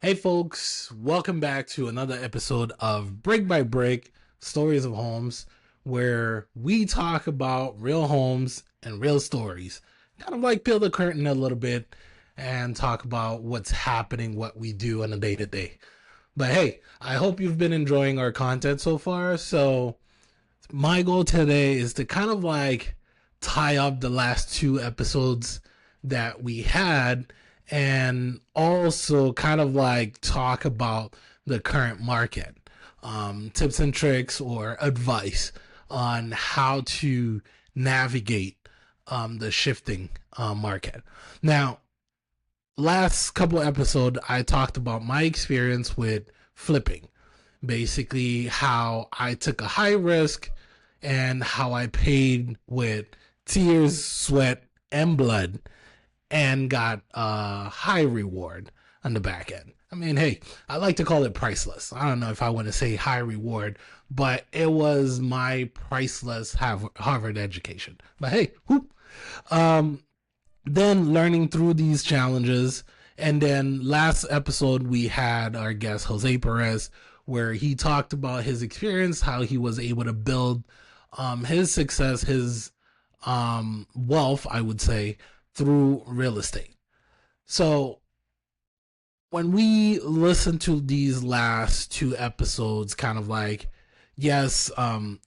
Hey folks, welcome back to another episode of Brick by Brick Stories of Homes, where we talk about real homes and real stories. Kind of like peel the curtain a little bit and talk about what's happening, what we do on a day to day. But hey, I hope you've been enjoying our content so far. So, my goal today is to kind of like tie up the last two episodes that we had and also kind of like talk about the current market, tips and tricks or advice on how to navigate the shifting market. Now, last couple episodes, I talked about my experience with flipping, basically how I took a high risk and how I paid with tears, sweat, and blood and got a high reward on the back end. I mean, hey, I like to call it priceless. I don't know if I want to say high reward, but it was my priceless Harvard education. But hey, whoop. Um, then learning through these challenges. And then last episode, we had our guest, Jose Perez, where he talked about his experience, how he was able to build his success, his wealth, I would say, through real estate. So when we listen to these last two episodes, kind of like, yes,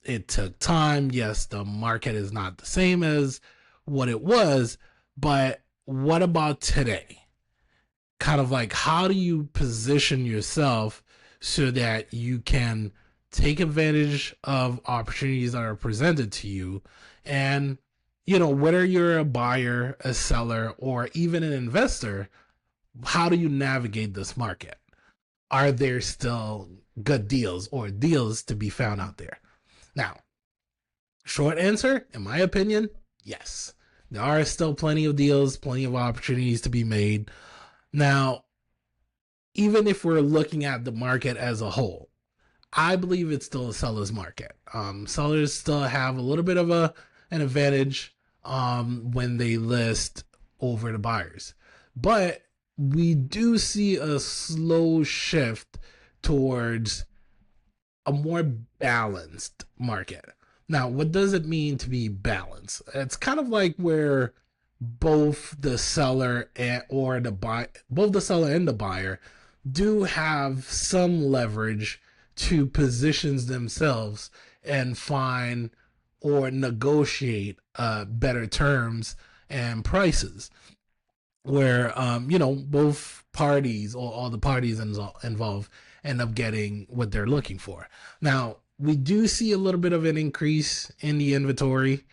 it took time. Yes, the market is not the same as what it was, but what about today? Kind of like, how do you position yourself so that you can take advantage of opportunities that are presented to you? And, whether you're a buyer, a seller, or even an investor, how do you navigate this market? Are there still good deals or deals to be found out there? Now, short answer, in my opinion, yes. There are still plenty of deals, plenty of opportunities to be made. Now, even if we're looking at the market as a whole, I believe it's still a seller's market. Sellers still have a little bit of an advantage when they list over the buyers. But we do see a slow shift towards a more balanced market. Now, what does it mean to be balanced? It's kind of like where both the seller both the seller and the buyer do have some leverage to positions themselves and find or negotiate better terms and prices where both parties or all the parties involved end up getting what they're looking for. Now, we do see a little bit of an increase in the inventory.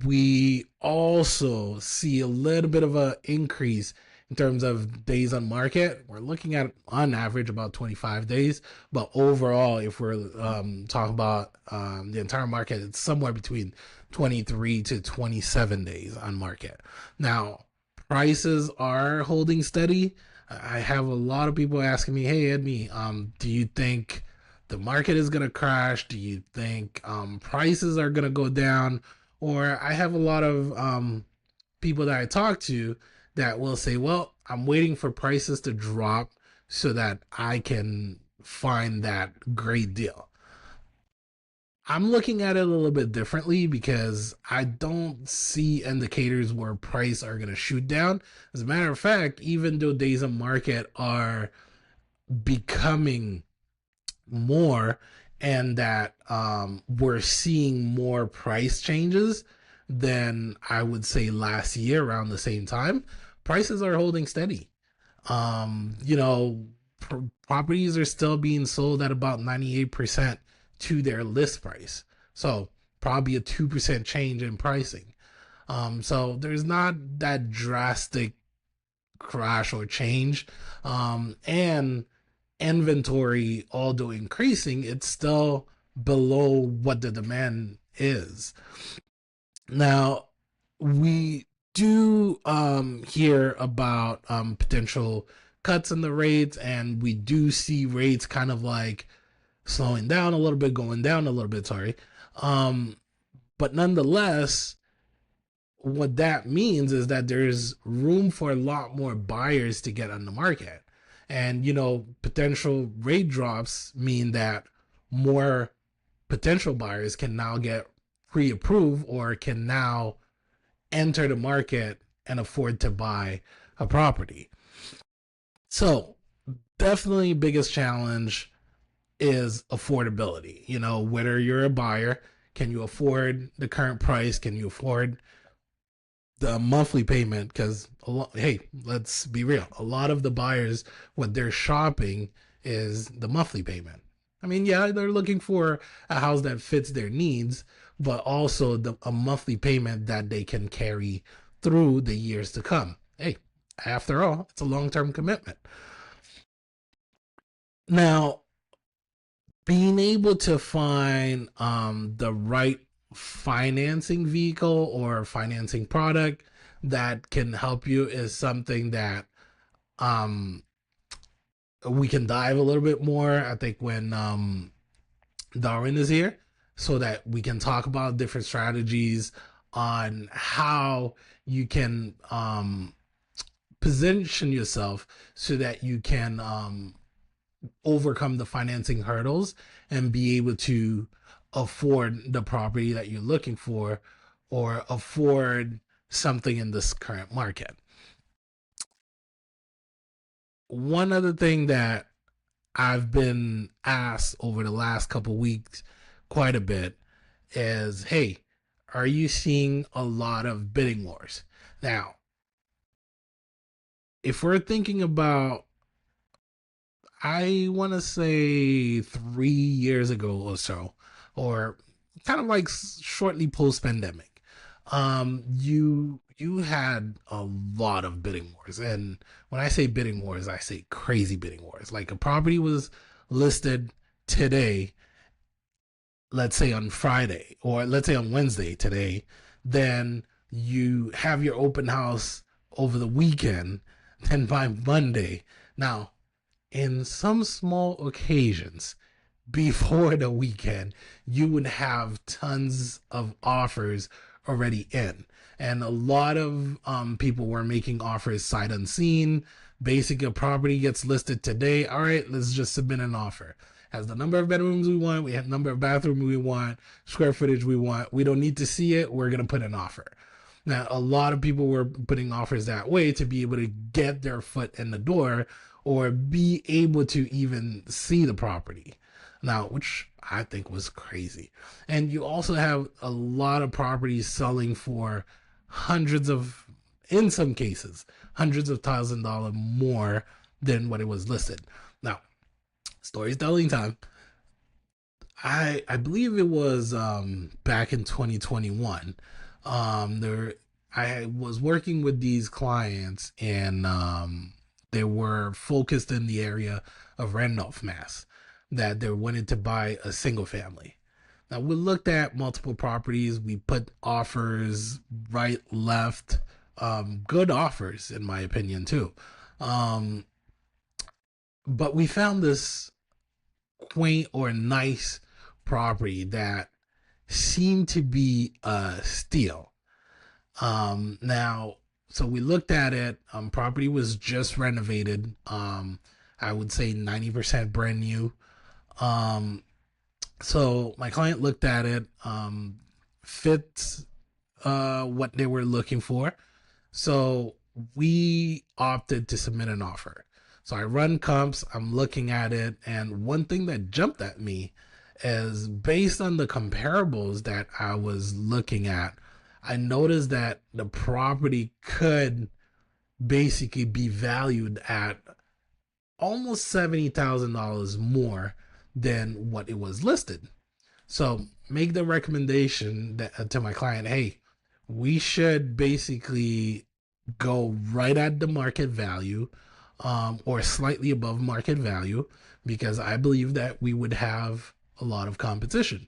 We also see a little bit of an increase in terms of days on market. We're looking at on average about 25 days, but overall, if we're talking about the entire market, it's somewhere between 23 to 27 days on market. Now, prices are holding steady. I have a lot of people asking me, "Hey, Edmy, do you think the market is gonna crash? Do you think prices are gonna go down?" Or I have a lot of people that I talk to that will say, "Well, I'm waiting for prices to drop so that I can find that great deal." I'm looking at it a little bit differently because I don't see indicators where price are going to shoot down. As a matter of fact, even though days on market are becoming more and that we're seeing more price changes than I would say last year around the same time, prices are holding steady. Um, you know, Properties are still being sold at about 98% to their list price. So probably a 2% change in pricing. So there's not that drastic crash or change. And inventory, although increasing, it's still below what the demand is. Now, we do hear about potential cuts in the rates, and we do see rates kind of like slowing down a little bit, going down a little bit, sorry. Um, but nonetheless, what that means is that there's room for a lot more buyers to get on the market. And, potential rate drops mean that more potential buyers can now get pre-approved or can now enter the market and afford to buy a property. So, definitely biggest challenge is affordability. Whether you're a buyer, can you afford the current price? Can you afford the monthly payment? Because hey, let's be real, a lot of the buyers, what they're shopping is the monthly payment. I mean, yeah, they're looking for a house that fits their needs, but also a monthly payment that they can carry through the years to come. Hey, after all, it's a long-term commitment. Now, being able to find the right financing vehicle or financing product that can help you is something that um, we can dive a little bit more. I think when Darwin is here, so that we can talk about different strategies on how you can position yourself so that you can overcome the financing hurdles and be able to afford the property that you're looking for or afford something in this current market. One other thing that I've been asked over the last couple of weeks quite a bit is, hey, are you seeing a lot of bidding wars? Now, if we're thinking about, I want to say 3 years ago or so, or kind of like shortly post pandemic, you had a lot of bidding wars, and when I say bidding wars, I say crazy bidding wars. Like a property was listed today, let's say on Friday, or let's say on Wednesday today, then you have your open house over the weekend, then by Monday. Now, in some small occasions before the weekend, you would have tons of offers already in. And a lot of people were making offers sight unseen. Basically, a property gets listed today. All right, let's just submit an offer. Has the number of bedrooms we want, we have the number of bathrooms we want, square footage we want. We don't need to see it. We're going to put an offer. Now, a lot of people were putting offers that way to be able to get their foot in the door or be able to even see the property. Now, which I think was crazy. And you also have a lot of properties selling for hundreds of, in some cases, hundreds of $1,000s more than what it was listed. Now, storytelling time. I believe it was back in 2021. There I was working with these clients, and they were focused in the area of Randolph, Mass. That they wanted to buy a single family. Now we looked at multiple properties. We put offers right, left, good offers in my opinion too. Um, but we found this quaint or nice property that seemed to be a steal. Now, so we looked at it. Property was just renovated. I would say 90% brand new. Um, so my client looked at it, fits what they were looking for. So we opted to submit an offer. So I run comps, I'm looking at it, and one thing that jumped at me is based on the comparables that I was looking at, I noticed that the property could basically be valued at almost $70,000 more than what it was listed. So make the recommendation to my client, hey, we should basically go right at the market value, or slightly above market value, because I believe that we would have a lot of competition.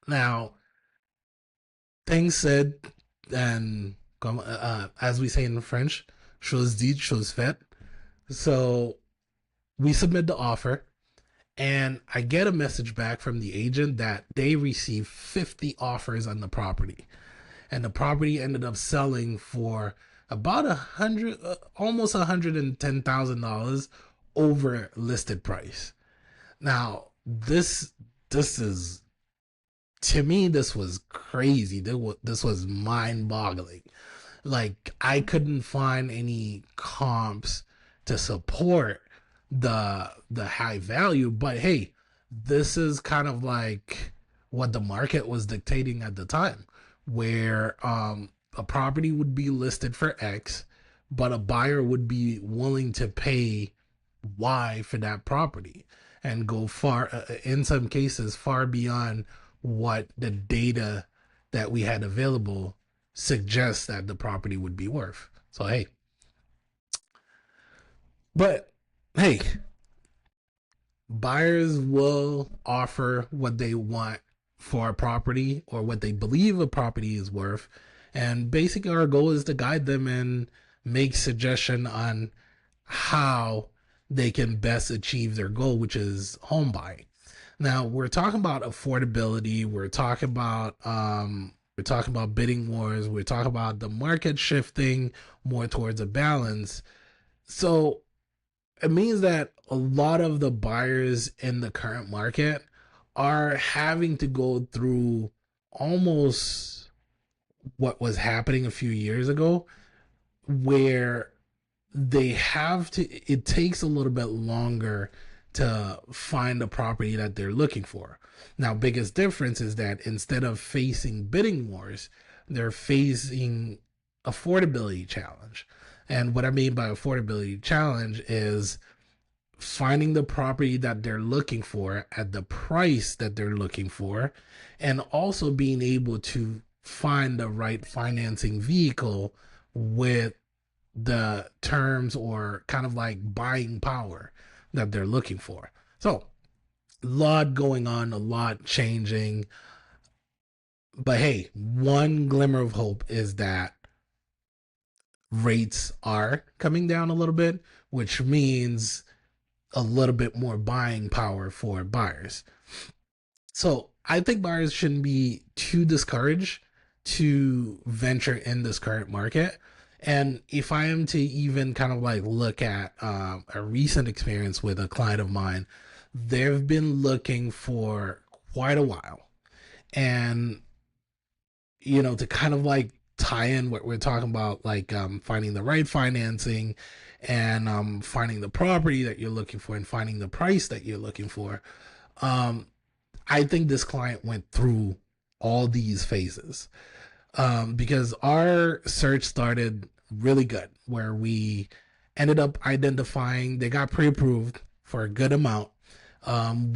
Now, things said, and as we say in French, chose dit, chose fait. So we submit the offer, and I get a message back from the agent that they received 50 offers on the property, and the property ended up selling for about almost $110,000 over listed price. Now, this is, to me, this was crazy. This was mind boggling. Like, I couldn't find any comps to support the high value, but hey, this is kind of like what the market was dictating at the time, where a property would be listed for X, but a buyer would be willing to pay Y for that property and go far, in some cases, far beyond what the data that we had available suggests that the property would be worth. So hey, but hey, buyers will offer what they want for a property or what they believe a property is worth, and basically our goal is to guide them and make suggestion on how they can best achieve their goal, which is home buying. Now we're talking about affordability. We're talking about bidding wars. We're talking about the market shifting more towards a balance. So it means that a lot of the buyers in the current market are having to go through almost what was happening a few years ago, where they have to, it takes a little bit longer to find a property that they're looking for. Now, biggest difference is that instead of facing bidding wars, they're facing affordability challenge. And what I mean by affordability challenge is finding the property that they're looking for at the price that they're looking for, and also being able to find the right financing vehicle with the terms or kind of like buying power that they're looking for. So, a lot going on, a lot changing. But hey, one glimmer of hope is that rates are coming down a little bit, which means a little bit more buying power for buyers. So I think buyers shouldn't be too discouraged to venture in this current market. And if I am to even kind of like look at a recent experience with a client of mine, they've been looking for quite a while. And, to kind of like tie in what we're talking about, like finding the right financing and finding the property that you're looking for and finding the price that you're looking for. Um, I think this client went through all these phases because our search started really good, where we ended up identifying, they got pre-approved for a good amount.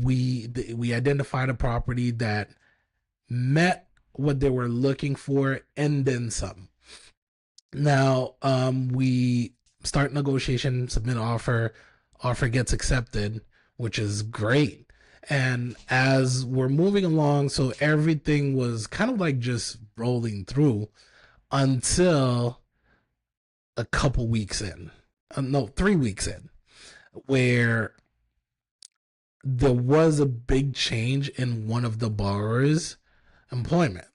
We identified a property that met what they were looking for and then some. Now we start negotiation, submit offer gets accepted, which is great. And as we're moving along, so everything was kind of like just rolling through until a couple weeks in. No, 3 weeks in, where there was a big change in one of the borrowers' employment,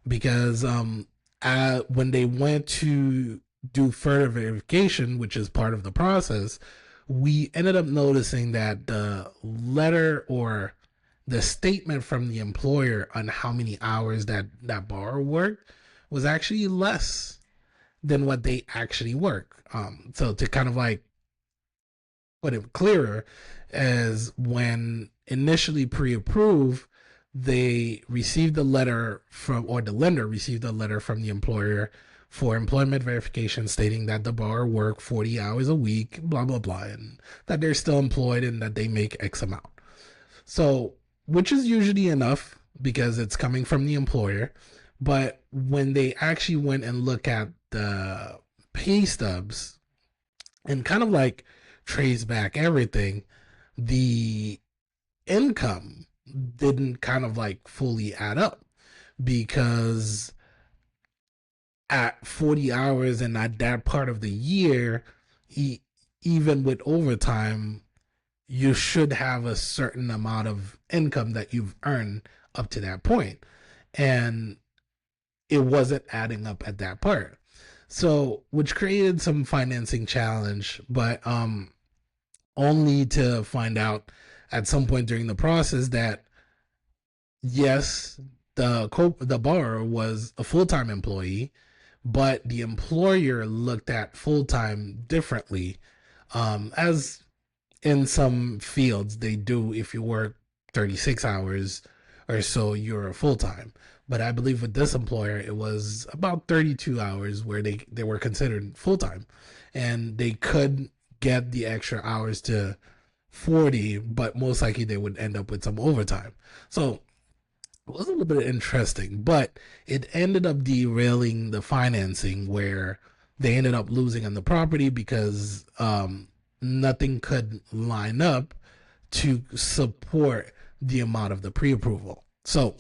because when they went to do further verification, which is part of the process, we ended up noticing that the letter or the statement from the employer on how many hours that borrower worked was actually less than what they actually work. So to kind of like put it clearer, as when initially pre-approved, they received a letter from, or the lender received a letter from the employer for employment verification stating that the borrower worked 40 hours a week, blah, blah, blah, and that they're still employed and that they make X amount. So, which is usually enough because it's coming from the employer. But when they actually went and look at the pay stubs and kind of like trace back everything, the income didn't kind of like fully add up, because at 40 hours and at that part of the year, even with overtime, you should have a certain amount of income that you've earned up to that point. And it wasn't adding up at that part. So, which created some financing challenge, but only to find out at some point during the process that yes, the borrower was a full time employee, but the employer looked at full time differently, as in some fields they do. If you work 36 hours or so, you're a full time. But I believe with this employer, it was about 32 hours where they were considered full time, and they could get the extra hours to 40, but most likely they would end up with some overtime. So it was a little bit interesting, but it ended up derailing the financing where they ended up losing on the property because nothing could line up to support the amount of the pre-approval. So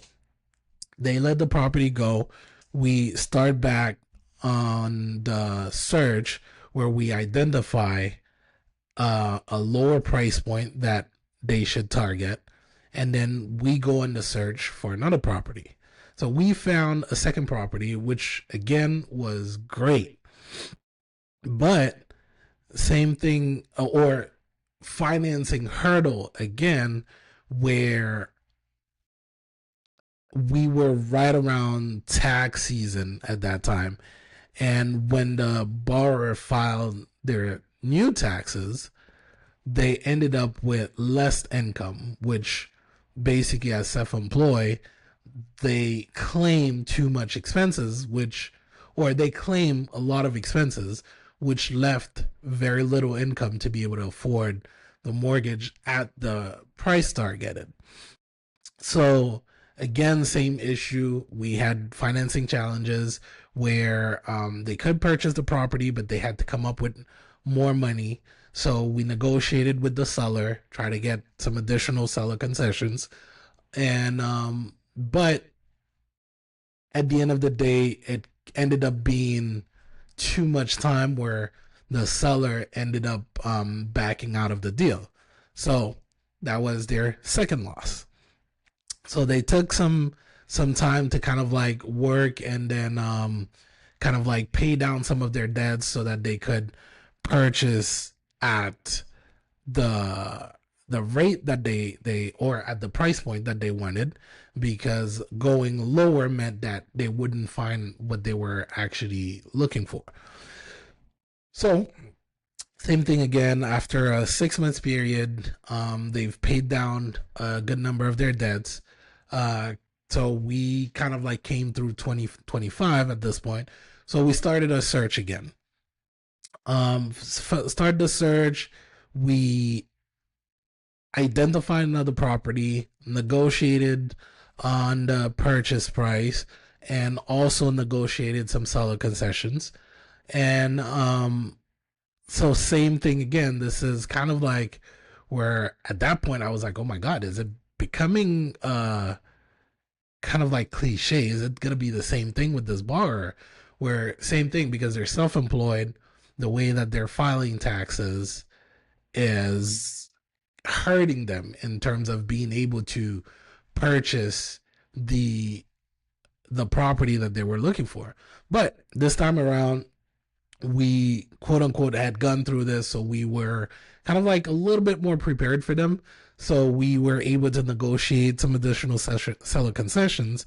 they let the property go. We start back on the search where we identify a lower price point that they should target, and then we go on the search for another property. So we found a second property, which again was great, but same thing, or financing hurdle again, where we were right around tax season at that time. And when the borrower filed their new taxes, they ended up with less income, which basically, as self employed, they claim too much expenses, or they claim a lot of expenses, which left very little income to be able to afford the mortgage at the price targeted. So again, same issue. We had financing challenges where they could purchase the property, but they had to come up with more money. So we negotiated with the seller, try to get some additional seller concessions, and but at the end of the day, it ended up being too much time where the seller ended up backing out of the deal. So that was their second loss. So they took some time to kind of like work and then kind of like pay down some of their debts so that they could purchase at the the rate that they or at the price point that they wanted, because going lower meant that they wouldn't find what they were actually looking for. So same thing again. After a 6 months period, they've paid down a good number of their debts. Uh, so we kind of like came through 2025 at this point. So we started a search again. Started the search. We identified another property, negotiated on the purchase price, and also negotiated some seller concessions. And so same thing again. This is kind of like where at that point I was like, oh my god, is it becoming kind of like cliche? Is it gonna be the same thing with this borrower? Where same thing, because they're self-employed, the way that they're filing taxes is hurting them in terms of being able to purchase the the property that they were looking for. But this time around, we quote unquote had gone through this, so we were kind of like a little bit more prepared for them. So we were able to negotiate some additional seller concessions,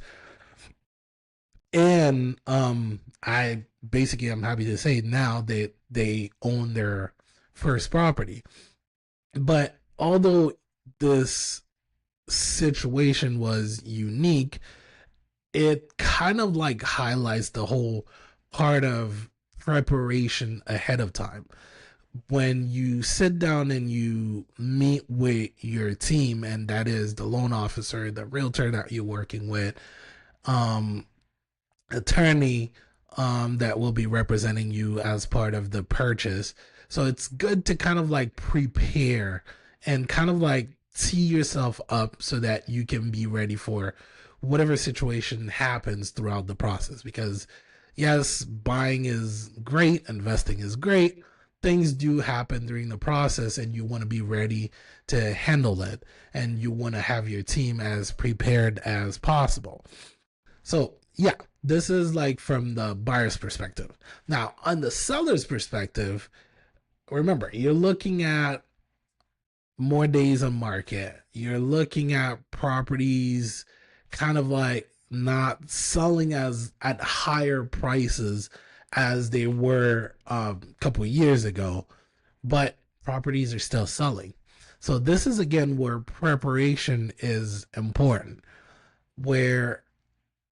and I basically, I'm happy to say now that they own their first property. But although this situation was unique, it kind of like highlights the whole part of preparation ahead of time. When you sit down and you meet with your team, and that is the loan officer, the realtor that you're working with, um, attorney that will be representing you as part of the purchase. So it's good to kind of like prepare and kind of like tee yourself up so that you can be ready for whatever situation happens throughout the process. Because yes, buying is great, investing is great. Things do happen during the process, and you want to be ready to handle it, and you want to have your team as prepared as possible. So Yeah, this is like from the buyer's perspective. Now, on the seller's perspective, remember, you're looking at more days on market. You're looking at properties kind of like not selling as at higher prices as they were a couple of years ago, but properties are still selling. So this is again where preparation is important, where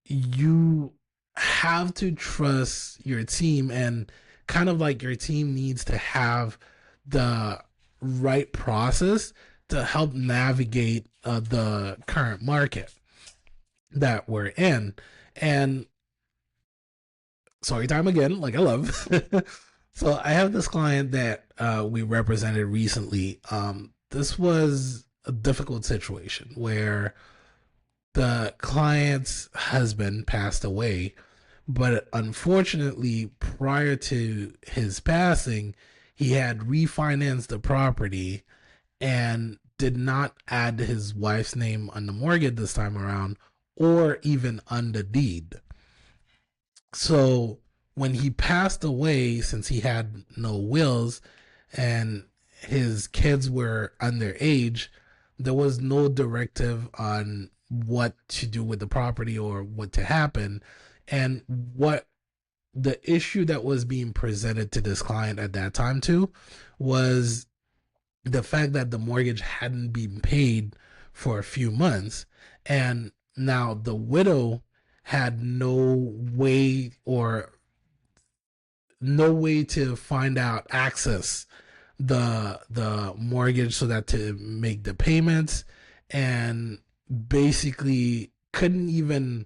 you have to trust your team, and kind of like your team needs to have the right process to help navigate the current market that we're in. And story time again, like I love. So I have this client that we represented recently. This was a difficult situation where the client's husband passed away, but unfortunately, prior to his passing, he had refinanced the property and did not add his wife's name on the mortgage this time around, or even on the deed. So when he passed away, since he had no wills and his kids were underage, there was no directive on what to do with the property or what to happen. And what the issue that was being presented to this client at that time too was the fact that the mortgage hadn't been paid for a few months, and now the widow had no way to find out access the mortgage so that to make the payments, and basically couldn't even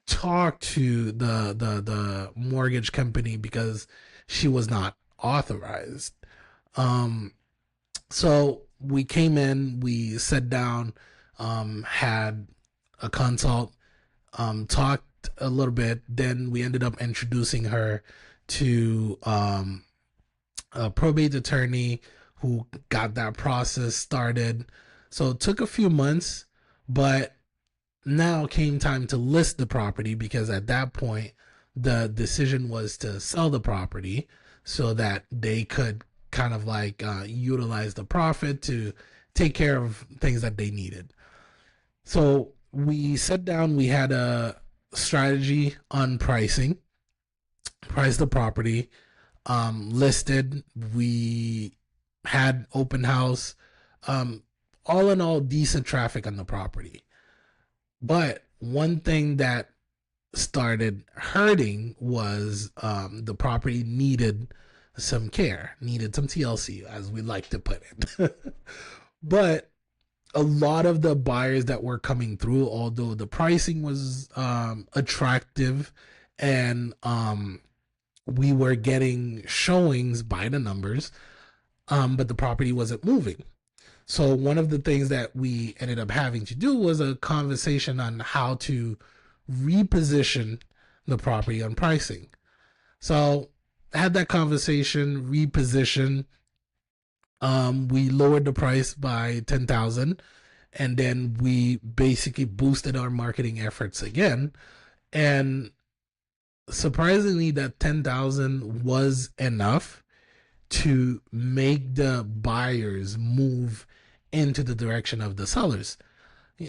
talk to the mortgage company because she was not authorized. um so we came in, we sat down, had a consult, talked a little bit. Then we ended up introducing her to a probate attorney who got that process started. So it took a few months, but now came time to list the property, because at that point the decision was to sell the property so that they could kind of like utilize the profit to take care of things that they needed. So we sat down, we had a strategy on pricing, priced the property, listed, we had open house, um, all in all, decent traffic on the property. But one thing that started hurting was the property needed some care, needed some TLC, as we like to put it. But a lot of the buyers that were coming through, although the pricing was attractive, and we were getting showings by the numbers, but the property wasn't moving. So one of the things that we ended up having to do was a conversation on how to reposition the property on pricing. So I had that conversation, reposition. We lowered the price by 10,000, and then we basically boosted our marketing efforts again. And surprisingly, that 10,000 was enough to make the buyers move into the direction of the sellers.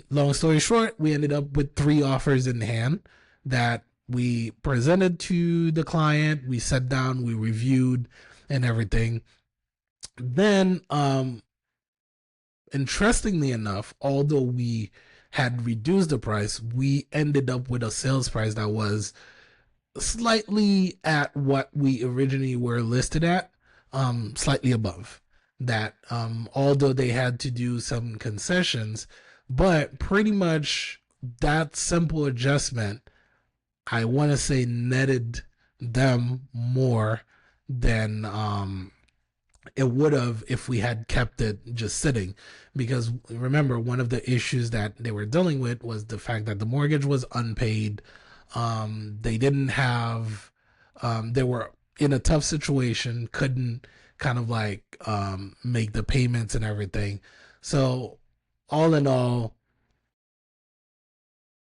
Long story short, we ended up with 3 offers in hand that we presented to the client. We sat down, we reviewed and everything. Then, interestingly enough, although we had reduced the price, we ended up with a sales price that was slightly at what we originally were listed at, slightly above that. Although they had to do some concessions, but pretty much that simple adjustment, I want to say, netted them more than it would have if we had kept it just sitting. Because remember, one of the issues that they were dealing with was the fact that the mortgage was unpaid. They didn't have, they were in a tough situation, couldn't kind of like make the payments and everything. So, all in all,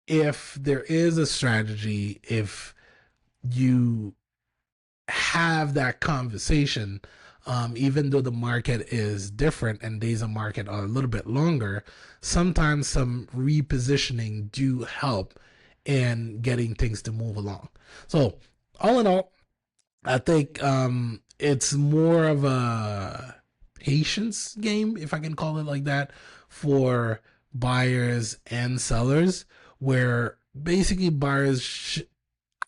if there is a strategy, if you have that conversation, even though the market is different and days of market are a little bit longer, sometimes some repositioning do help in getting things to move along. So, all in all, I think it's more of a patience game, if I can call it like that, for buyers and sellers, where basically buyers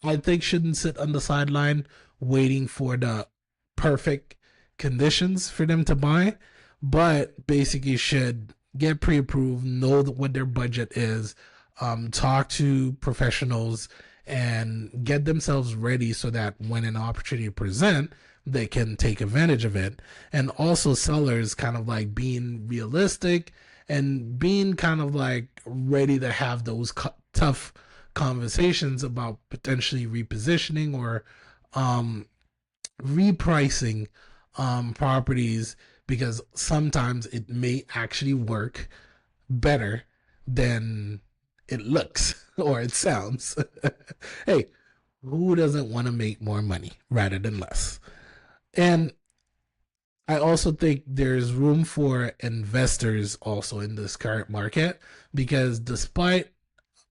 I think shouldn't sit on the sideline waiting for the perfect conditions for them to buy, but basically should get pre-approved, know what their budget is, talk to professionals, and get themselves ready so that when an opportunity present, they can take advantage of it. And also sellers kind of like being realistic and being kind of like ready to have those tough conversations about potentially repositioning or um, repricing properties, because sometimes it may actually work better than it looks or it sounds. Hey, who doesn't want to make more money rather than less? And I also think there's room for investors also in this current market, because despite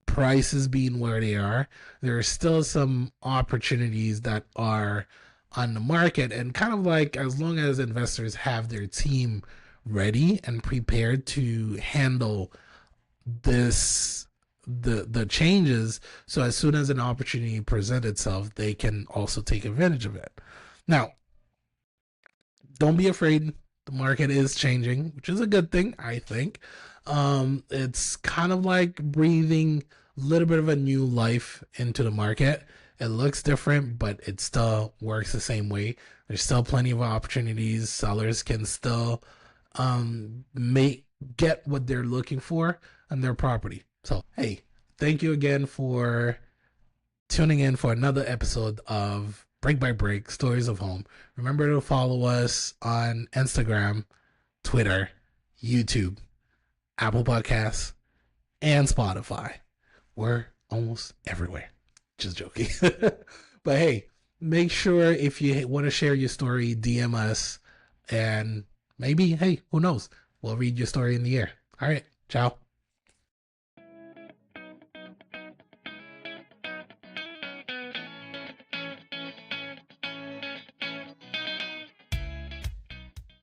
prices being where they are, there are still some opportunities that are on the market. And kind of like, as long as investors have their team ready and prepared to handle this, the changes, so as soon as an opportunity presents itself, they can also take advantage of it. Now, don't be afraid. The market is changing, which is a good thing, I think. It's kind of like breathing a little bit of a new life into the market. It looks different, but it still works the same way. There's still plenty of opportunities. Sellers can still make get what they're looking for on their property. So, hey, thank you again for tuning in for another episode of Break by Break Stories of Home. Remember to follow us on Instagram, Twitter, YouTube, Apple Podcasts, and Spotify. We're almost everywhere. Just joking. But hey, make sure if you want to share your story, DM us, and maybe, hey, who knows? We'll read your story in the air. All right. Ciao.